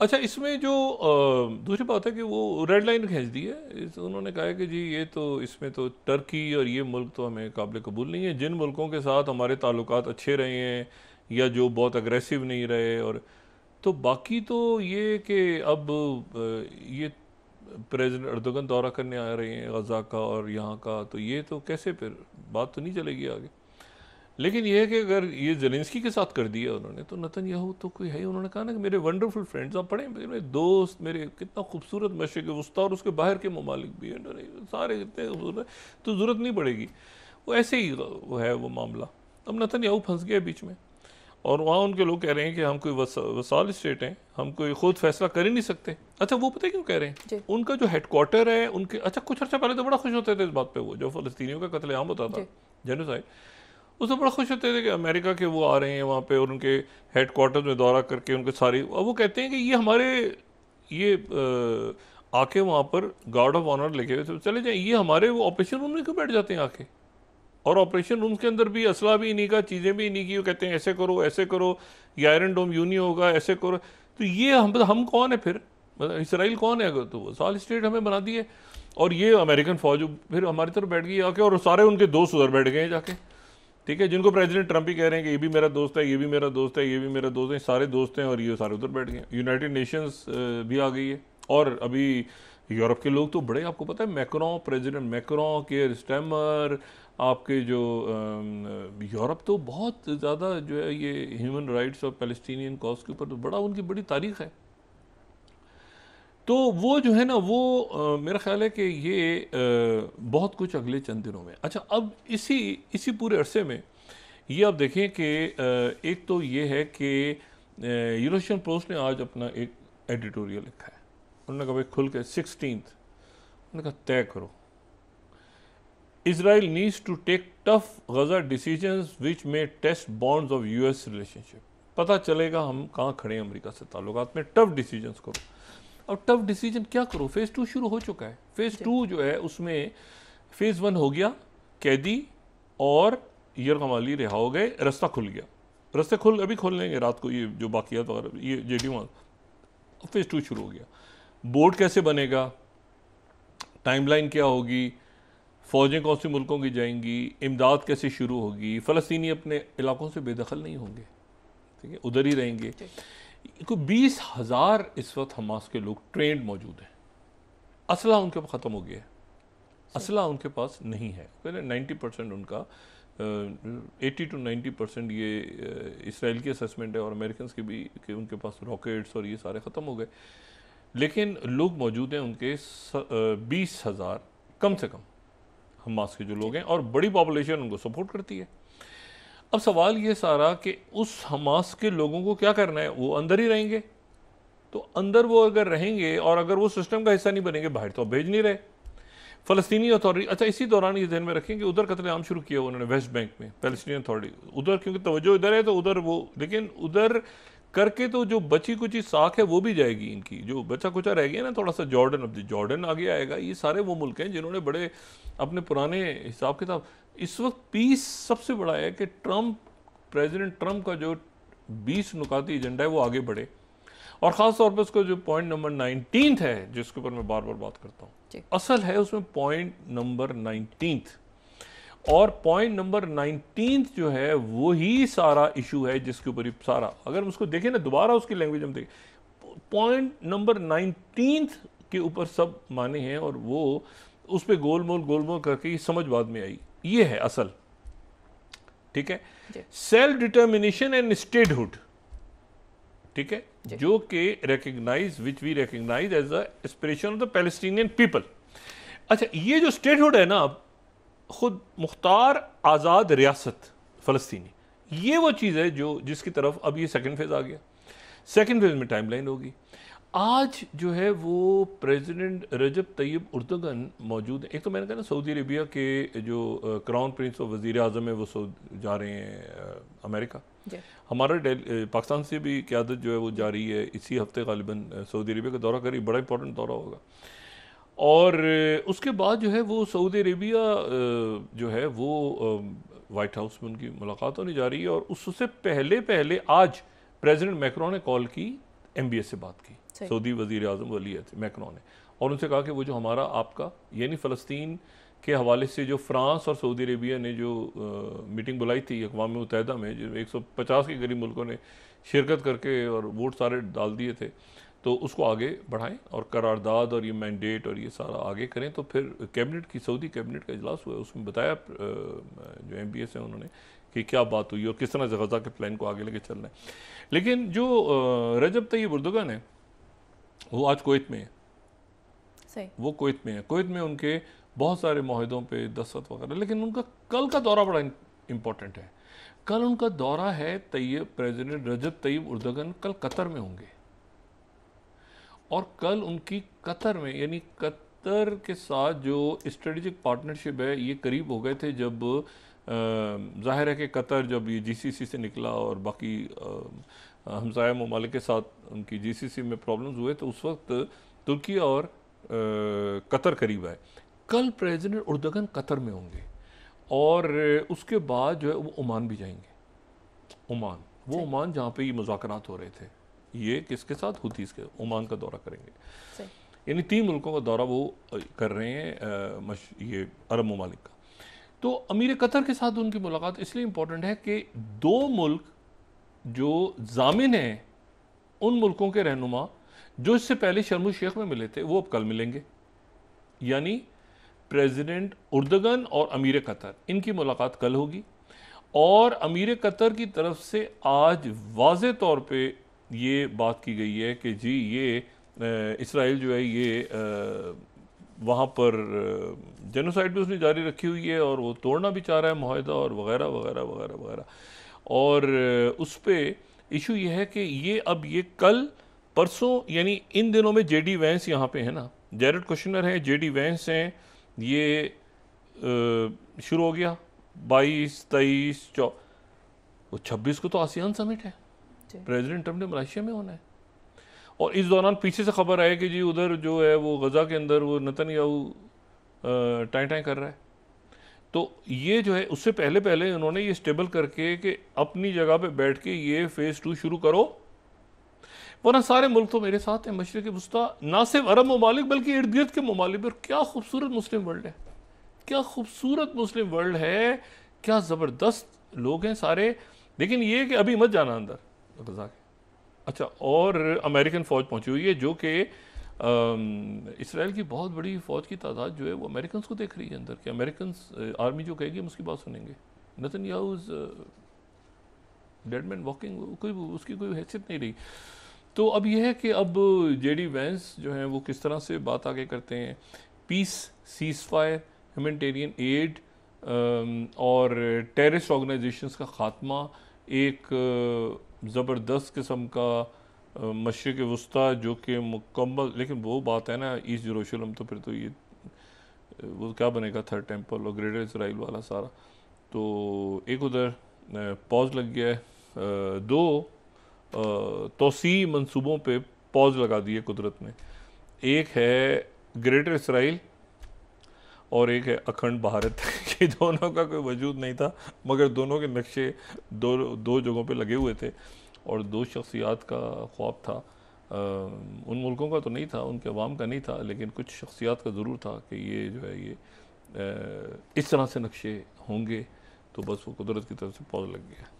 अच्छा, इसमें जो दूसरी बात है कि वो रेड लाइन खींच दी है। उन्होंने कहा है कि जी ये तो इसमें तो टर्की और ये मुल्क तो हमें काबिल कबूल नहीं है। जिन मुल्कों के साथ हमारे ताल्लुकात अच्छे रहे हैं या जो बहुत अग्रेसिव नहीं रहे, और तो बाकी तो ये कि अब ये प्रेसिडेंट अर्दोगन दौरा करने आ रहे हैं गज़ा का और यहाँ का, तो ये तो कैसे फिर बात तो नहीं चलेगी आगे। लेकिन ये है कि अगर ये ज़ेलेंस्की के साथ कर दिया उन्होंने, तो नेतन्याहू तो कोई है ही। उन्होंने कहा ना कि मेरे वंडरफुल फ्रेंड्स, आप पढ़ें, मेरे दोस्त, मेरे कितना खूबसूरत मशरिक़ वस्ता और उसके बाहर के ममालिक भी हैं, सारे कितने खूबसूरत, तो ज़रूरत नहीं पड़ेगी। वो ऐसे ही वो है वो मामला। अब नेतन्याहू फंस गया बीच में, और वहाँ उनके लोग कह रहे हैं कि हम कोई वसाल स्टेट हैं, हम कोई खुद फैसला कर ही नहीं सकते। अच्छा, वो पता है क्यों कह रहे हैं? उनका जो हेडक्वार्टर है उनके, अच्छा कुछ अर्सा पहले तो बड़ा खुश होते थे इस बात पे, वो जो फ़लस्तीनियों का कत्लेआम होता था, जेनोसाइड, उसमें बड़ा खुश होते थे कि अमेरिका के वो आ रहे हैं वहाँ पे और उनके हेडक्वार्टर में दौरा करके उनके सारी, अब वो कहते हैं कि ये हमारे ये आके वहाँ पर गार्ड ऑफ ऑनर लेके हुए चले जाएँ, ये हमारे वो ऑपरेशन रूम में क्यों बैठ जाते हैं आके, और ऑपरेशन रूम के अंदर भी असला भी इन्हीं का, चीज़ें भी इन्हीं की, वो कहते हैं ऐसे करो, ये आयरन डोम यूं नहीं होगा, ऐसे करो। तो ये हम कौन है फिर? मतलब इसराइल कौन है? अगर तो वो साल स्टेट हमें बना दिए, और ये अमेरिकन फौज फिर हमारी तरफ बैठ गई आके, और सारे उनके दोस्त उधर बैठ गए जाके, ठीक है, जिनको प्रेसिडेंट ट्रंप ही कह रहे हैं कि ये भी मेरा दोस्त है, ये भी मेरा दोस्त है, ये भी मेरा दोस्त है, सारे दोस्त हैं, और ये सारे उधर बैठ गए। यूनाइटेड नेशंस भी आ गई है, और अभी यूरोप के लोग तो बड़े, आपको पता है Macron, president Macron, care stammer, आपके जो यूरोप तो बहुत ज़्यादा जो है ये ह्यूमन राइट्स और पैलेस्टीनियन कॉज के ऊपर तो बड़ा उनकी बड़ी तारीख है। तो वो जो है ना वो मेरा ख्याल है कि ये बहुत कुछ अगले चंद दिनों में। अच्छा, अब इसी पूरे अरसे में ये आप देखें कि एक तो ये है कि यूरोशियन पोस्ट ने आज अपना एक एडिटोरियल लिखा है। उन्होंने कहा भाई खुल के 16th, उन्होंने कहा तय करो, Israel needs to take tough Gaza decisions which may test bonds of US relationship। पता चलेगा हम कहाँ खड़े हैं अमेरिका से ताल्लुकात में, टफ डिसीजंस करो। अब टफ डिसीजन क्या करो? फेज़ 2 शुरू हो चुका है। फेज़ 2 जो है उसमें फेज़ 1 हो गया, कैदी और यरगमाली रिहा हो गए, रास्ता खुल गया। रास्ते अभी खोल लेंगे रात को, ये जो बाकियात वगैरह ये JD1। फेज़ 2 शुरू हो गया। बोर्ड कैसे बनेगा, टाइमलाइन क्या होगी, फ़ौजें कौन से मुल्कों की जाएंगी, इमदाद कैसे शुरू होगी, फ़लस्तीनी अपने इलाकों से बेदखल नहीं होंगे, ठीक है, उधर ही रहेंगे। कोई 20,000 इस वक्त हमास के लोग ट्रेंड मौजूद हैं। असला उनके पास ख़त्म हो गया है, असला उनके पास नहीं है। 90% उनका 80 to 90% ये इसराइल की असेसमेंट है और अमेरिकन की भी, कि उनके पास रॉकेट्स और ये सारे ख़त्म हो गए। लेकिन लोग मौजूद हैं उनके 20,000 कम से कम हमास के जो लोग हैं, और बड़ी पॉपुलेशन उनको सपोर्ट करती है। अब सवाल ये सारा कि उस हमास के लोगों को क्या करना है? वो अंदर ही रहेंगे, तो अंदर वो अगर रहेंगे और अगर वो सिस्टम का हिस्सा नहीं बनेंगे, बाहर तो भेज नहीं रहे फ़लस्तीनी अथॉरिटी। अच्छा, इसी दौरान ये ध्यान में रखें कि उधर कत्लेआम शुरू किया उन्होंने वेस्ट बैंक में, पैलेस्टीनियन अथॉरिटी उधर, क्योंकि तवज्जो इधर है तो उधर वो, लेकिन उधर करके तो जो बची कुची साख है वो भी जाएगी इनकी, जो बचा कुचा रह गया ना थोड़ा सा जॉर्डन, अब जॉर्डन आगे आएगा। ये सारे वो मुल्क हैं जिन्होंने बड़े अपने पुराने हिसाब किताब, इस वक्त पीस सबसे बड़ा है कि प्रेसिडेंट ट्रंप का जो 20 नुकाती एजेंडा है वो आगे बढ़े, और ख़ास तौर पर उसका जो पॉइंट नंबर 19 है जिसके ऊपर मैं बार बार बात करता हूँ, असल है उसमें पॉइंट नंबर 19, और पॉइंट नंबर 19 जो है वही सारा इशू है जिसके ऊपर सारा, अगर उसको देखें ना दोबारा उसकी लैंग्वेज हम देखें, पॉइंट नंबर 19 के ऊपर सब माने हैं, और वो उस पर गोलमोल करके समझ बाद में आई। ये है असल, ठीक है, सेल्फ डिटर्मिनेशन एंड स्टेटहुड, ठीक है, जो कि recognise, which we recognise as the aspiration of the Palestinian people. अच्छा, ये जो स्टेटहुड है ना, खुद मुख्तार आज़ाद रियासत फ़लस्तीनी, ये वो चीज़ है जो जिसकी तरफ अब ये सेकंड फेज़ आ गया। सेकंड फेज़ में टाइमलाइन होगी। आज जो है वो प्रेसिडेंट रजब तैयब उर्दगन मौजूद है। एक तो मैंने कहा ना सऊदी अरेबिया के जो क्राउन प्रिंस और वज़ीर आज़म है वो जा रहे हैं अमेरिका। हमारा पाकिस्तान से भी क़यादत जो है वो जा रही है इसी हफ्ते, गालिबन सऊदी अरेबिया का दौरा करी, बड़ा इंपॉर्टेंट दौरा होगा। और उसके बाद जो है वो सऊदी अरेबिया जो है वो वाइट हाउस में उनकी मुलाकात होने जा रही है, और उससे पहले आज प्रेसिडेंट मैक्रोन ने कॉल की MBS से बात की, सऊदी वज़ीर आज़म वलीयत मैक्रोन ने, और उनसे कहा कि वो जो हमारा आपका यानी फ़लस्तीन के हवाले से जो फ्रांस और सऊदी अरेबिया ने जो मीटिंग बुलाई थी अक़वाम मुत्तहिदा में, जो 150 के करीब मुल्कों ने शिरकत करके और वोट सारे डाल दिए थे, तो उसको आगे बढ़ाएं और करारदाद और ये मैंडेट और ये सारा आगे करें। तो फिर कैबिनेट की, सऊदी कैबिनेट का इजलास हुआ, उसमें बताया जो MBS है उन्होंने कि क्या बात हुई और किस तरह से गज़ा के प्लान को आगे लेके चलना है। लेकिन जो रजब तय्यब उर्दोगन है वो आज कुवैत में है। सही। वो कुवैत में है, कुवैत में उनके बहुत सारे माहिदों पे दस्तखत वगैरह, लेकिन उनका कल का दौरा बड़ा इम्पोर्टेंट है। कल उनका दौरा है, प्रेसिडेंट रजब तय्यब उर्दोगन कल कतर में होंगे, और कल उनकी कतर में यानी कतर के साथ जो स्ट्रेटेजिक पार्टनरशिप है, ये करीब हो गए थे जब ज़ाहिर है कि कतर जब ये GCC से निकला और बाकी हमसाया ममालिक के साथ उनकी GCC में प्रॉब्लम्स हुए, तो उस वक्त तुर्की और कतर करीब आए। कल प्रेसिडेंट उर्दोगन कतर में होंगे और उसके बाद जो है वो ओमान भी जाएंगे। ओमान जहाँ पे ये मुज़ाकरात हो रहे थे, ये किसके साथ, हुतीस के, ओमान का दौरा करेंगे। यानी 3 मुल्कों का दौरा वो कर रहे हैं, ये अरब ममालिक का। तो अमीर कतर के साथ उनकी मुलाकात इसलिए इम्पोर्टेंट है कि 2 मुल्क जो जामिन हैं उन मुल्कों के रहनुमा जो इससे पहले शर्म शेख में मिले थे, वो अब कल मिलेंगे। यानी प्रेसिडेंट उर्दोगन और अमीर कतर, इनकी मुलाकात कल होगी, और अमीर कतर की तरफ से आज वाज़े तौर पे ये बात की गई है कि जी ये इसराइल जो है ये वहाँ पर जेनोसाइड भी उसने जारी रखी हुई है और वो तोड़ना भी चाह रहा है माहिदा और वगैरह वगैरह वगैरह वगैरह। और उस पर इशू ये है कि ये अब ये कल परसों यानी इन दिनों में JD वैंस यहाँ पे है ना, जैरेड कुशनर है, JD वैंस हैं, ये शुरू हो गया 22, 23, 26 को तो आसियान समिट है, प्रेसिडेंट ट्रम्प ने मलेशिया में होना है। और इस दौरान पीछे से खबर आई कि जी उधर जो है वो गज़ा के अंदर वो नेतन्याहू टाई टाई कर रहा है। तो ये जो है उससे पहले उन्होंने ये स्टेबल करके कि अपनी जगह पे बैठ के ये फेज़ 2 शुरू करो, वरना सारे मुल्क तो मेरे साथ हैं, मशरिक़ वुस्ता, ना सिर्फ अरब ममालिक बल्कि इर्द गिर्द के ममालिक। और क्या खूबसूरत मुस्लिम वर्ल्ड है, क्या खूबसूरत मुस्लिम वर्ल्ड है, क्या ज़बरदस्त लोग हैं सारे। लेकिन ये कि अभी मत जाना अंदर गज़ा के। अच्छा, और अमेरिकन फ़ौज पहुंची हुई है जो कि इसराइल की बहुत बड़ी फ़ौज की तादाद जो है वो अमेरिकन को देख रही है अंदर, कि अमेरिकन आर्मी जो कहेगी हम उसकी बात सुनेंगे। नेतन्याहू डेड मैन वॉकिंग, कोई उसकी कोई हैसियत नहीं रही। तो अब यह है कि अब JD वैंस जो हैं वो किस तरह से बात आगे करते हैं, peace, ceasefire, humanitarian aid और टेररिस्ट ऑर्गेनाइजेशंस का ख़ात्मा, एक ज़बरदस्त किस्म का मशरिक़ वुस्ता जो कि मुकम्मल। लेकिन वो बात है ना ईस्ट यरूशलेम, तो फिर तो ये वो क्या बनेगा, थर्ड टेम्पल और ग्रेटर इसराइल वाला सारा। तो एक उधर पॉज लग गया है, 2 तोसी मंसूबों पे पॉज लगा दिए कुदरत ने। एक है ग्रेटर इसराइल और एक है अखंड भारत कि दोनों का कोई वजूद नहीं था, मगर दोनों के नक्शे दो जगहों पे लगे हुए थे और 2 शख्सियात का ख्वाब था। उन मुल्कों का तो नहीं था, उनके अवाम का नहीं था, लेकिन कुछ शख्सियात का ज़रूर था कि ये जो है ये इस तरह से नक्शे होंगे। तो बस वो कुदरत की तरफ से पौध लग गया।